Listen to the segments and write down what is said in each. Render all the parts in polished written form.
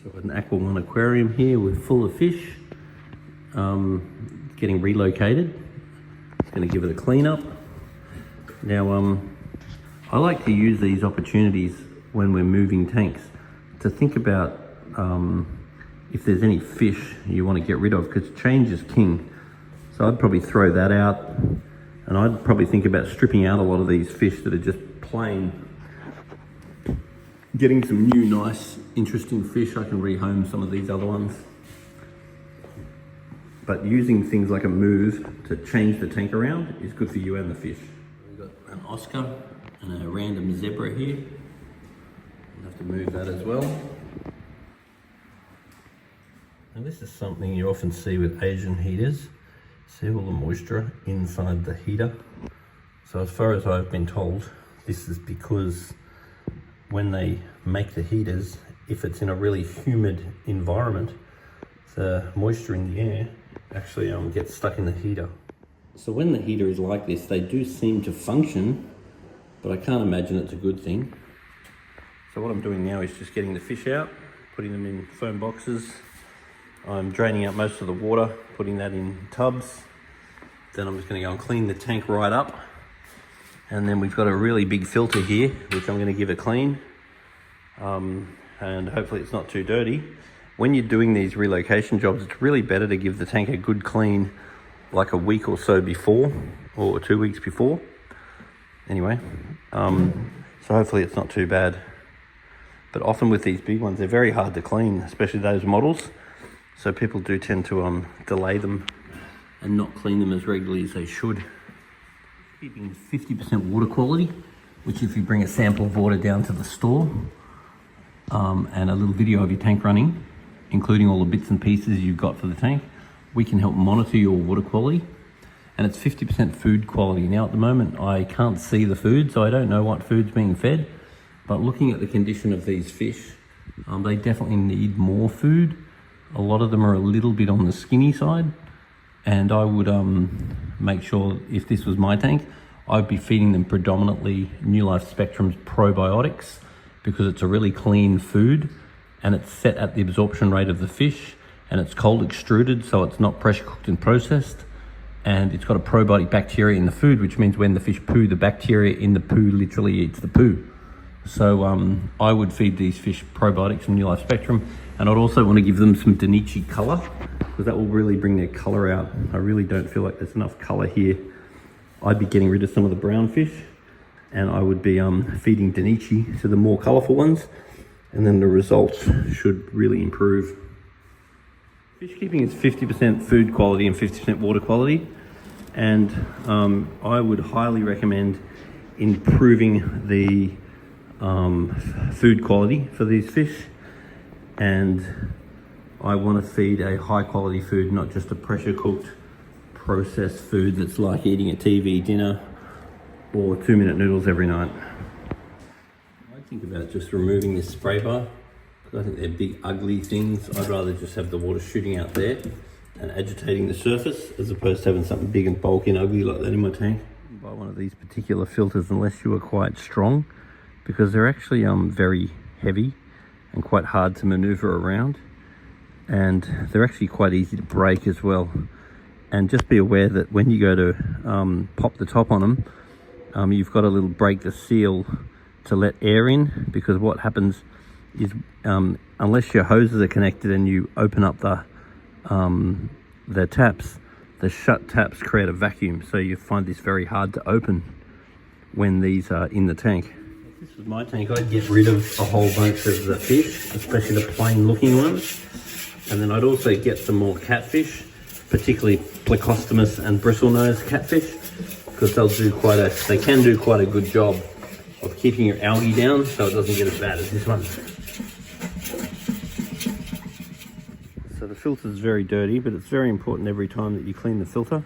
So an Aqua One aquarium here with full of fish. Getting relocated. It's going to give it a clean up. Now I like to use these opportunities when we're moving tanks to think about if there's any fish you want to get rid of, because change is king. So I'd probably throw that out, and I'd probably think about stripping out a lot of these fish that are just plain. Getting some new, nice, interesting fish. I can rehome some of these other ones. But using things like a move to change the tank around is good for you and the fish. We've got an Oscar and a random zebra here. We'll have to move that as well. Now this is something you often see with Asian heaters. See all the moisture inside the heater. So as far as I've been told, this is because when they make the heaters, if it's in a really humid environment, the moisture in the air actually gets stuck in the heater. So when the heater is like this, they do seem to function, but I can't imagine it's a good thing. So what I'm doing now is just getting the fish out, putting them in foam boxes. I'm draining out most of the water, putting that in tubs. Then I'm just going to go and clean the tank right up. And then we've got a really big filter here, which I'm going to give a clean. And hopefully it's not too dirty. When you're doing these relocation jobs, it's really better to give the tank a good clean like a week or so before, or 2 weeks before. Anyway, so hopefully it's not too bad. But often with these big ones, they're very hard to clean, especially those models. So people do tend to delay them and not clean them as regularly as they should. Keeping 50% water quality, which if you bring a sample of water down to the store, and a little video of your tank running, including all the bits and pieces you've got for the tank, we can help monitor your water quality. And it's 50% food quality. Now at the moment I can't see the food, so I don't know what food's being fed, but looking at the condition of these fish, they definitely need more food. A lot of them are a little bit on the skinny side, and I would make sure, if this was my tank, I'd be feeding them predominantly New Life Spectrum's probiotics, because it's a really clean food and it's set at the absorption rate of the fish, and it's cold extruded, so it's not pressure cooked and processed, and it's got a probiotic bacteria in the food, which means when the fish poo, the bacteria in the poo literally eats the poo. So I would feed these fish probiotics from New Life Spectrum, and I'd also want to give them some Dainichi color, because that will really bring their color out. I really don't feel like there's enough color here. I'd be getting rid of some of the brown fish, and I would be feeding Dainichi to the more colorful ones, and then the results should really improve. Fish keeping is 50% food quality and 50% water quality, and I would highly recommend improving the food quality for these fish, and I want to feed a high quality food, not just a pressure cooked processed food that's like eating a TV dinner or 2-minute noodles every night. I think about just removing this spray bar, because I think they're big ugly things. I'd rather just have the water shooting out there and agitating the surface, as opposed to having something big and bulky and ugly like that in my tank. Buy one of these particular filters unless you are quite strong, because they're actually very heavy and quite hard to maneuver around, and they're actually quite easy to break as well. And just be aware that when you go to pop the top on them, you've got to break the seal to let air in, because what happens is unless your hoses are connected and you open up the taps, the shut taps create a vacuum, so you find this very hard to open when these are in the tank. If this was my tank, I'd get rid of a whole bunch of the fish, especially the plain looking ones, and then I'd also get some more catfish, particularly Plecostomus and bristlenose catfish, because they can do quite a good job of keeping your algae down, so it doesn't get as bad as this one. So the filter is very dirty, but it's very important every time that you clean the filter,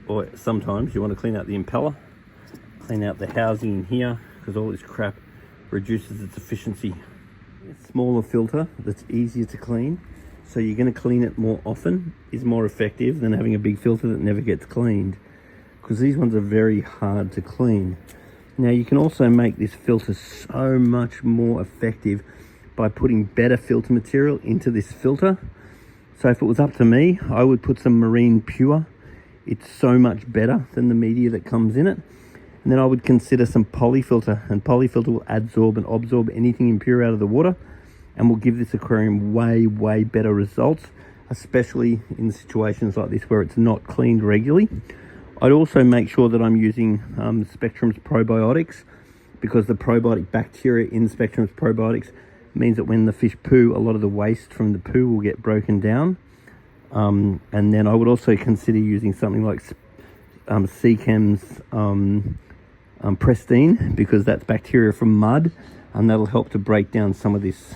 or sometimes you want to clean out the impeller, clean out the housing in here, because all this crap reduces its efficiency. A smaller filter that's easier to clean, so you're going to clean it more often, is more effective than having a big filter that never gets cleaned, because these ones are very hard to clean. Now you can also make this filter so much more effective by putting better filter material into this filter. So if it was up to me, I would put some Marine Pure. It's so much better than the media that comes in it. And then I would consider some polyfilter, and polyfilter will adsorb and absorb anything impure out of the water and will give this aquarium way better results, especially in situations like this where it's not cleaned regularly. I'd also make sure that I'm using Spectrum's probiotics, because the probiotic bacteria in Spectrum's probiotics means that when the fish poo, a lot of the waste from the poo will get broken down. And then I would also consider using something like Seachem's Pristine, because that's bacteria from mud, and that'll help to break down some of this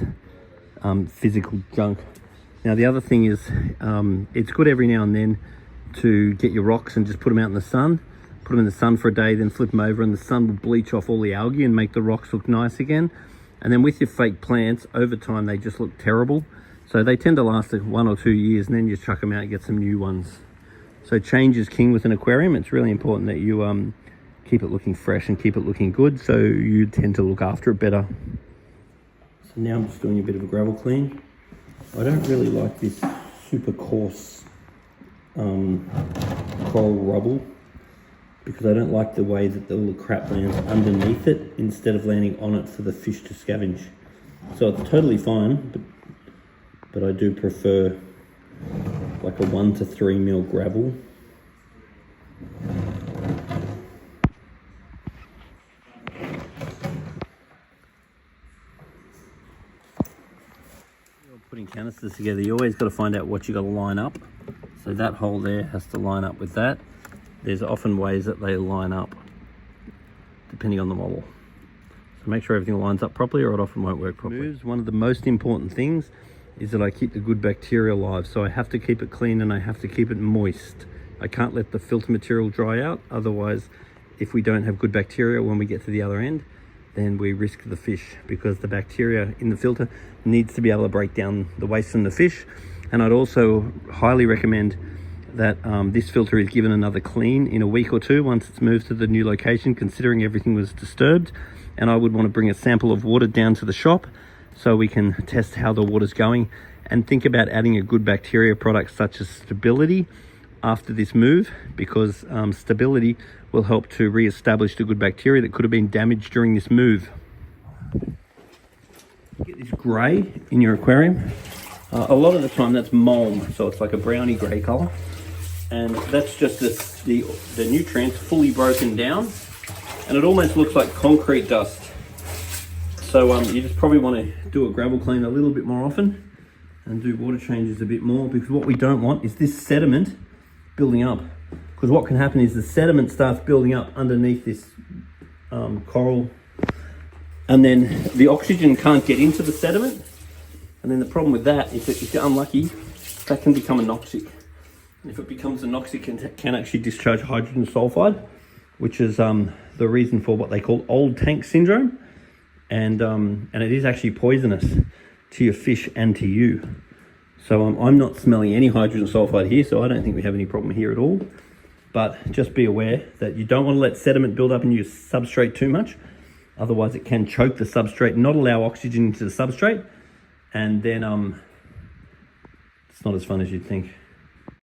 physical junk. Now the other thing is, it's good every now and then to get your rocks and just put them out in the sun. Put them in the sun for a day, then flip them over, and the sun will bleach off all the algae and make the rocks look nice again. And then with your fake plants, over time they just look terrible. So they tend to last 1 or 2 years, and then you chuck them out and get some new ones. So change is king with an aquarium. It's really important that you keep it looking fresh and keep it looking good, so you tend to look after it better. So now I'm just doing a bit of a gravel clean. I don't really like this super coarse coral rubble, because I don't like the way that all the crap lands underneath it instead of landing on it for the fish to scavenge. So it's totally fine, but I do prefer like a 1 to 3 mil gravel. Putting canisters together, you always got to find out what you got to line up. So that hole there has to line up with that. There's often ways that they line up depending on the model. So make sure everything lines up properly, or it often won't work properly. One of the most important things is that I keep the good bacteria alive. So I have to keep it clean and I have to keep it moist. I can't let the filter material dry out. Otherwise, if we don't have good bacteria when we get to the other end, then we risk the fish, because the bacteria in the filter needs to be able to break down the waste from the fish. And I'd also highly recommend that this filter is given another clean in a week or two once it's moved to the new location, considering everything was disturbed. And I would want to bring a sample of water down to the shop so we can test how the water's going, and think about adding a good bacteria product such as Stability after this move, because Stability will help to re-establish the good bacteria that could have been damaged during this move. Get this grey in your aquarium. A lot of the time that's mulm, so it's like a browny grey colour, and that's just the nutrients fully broken down, and it almost looks like concrete dust. So you just probably want to do a gravel clean a little bit more often and do water changes a bit more, because what we don't want is this sediment building up. Because what can happen is the sediment starts building up underneath this coral, and then the oxygen can't get into the sediment. And then the problem with that is that if you're unlucky, that can become anoxic. And if it becomes anoxic, it can actually discharge hydrogen sulfide, which is the reason for what they call old tank syndrome. And it is actually poisonous to your fish and to you. So I'm not smelling any hydrogen sulfide here, so I don't think we have any problem here at all. But just be aware that you don't want to let sediment build up in your substrate too much. Otherwise it can choke the substrate, not allow oxygen into the substrate, and then it's not as fun as you'd think.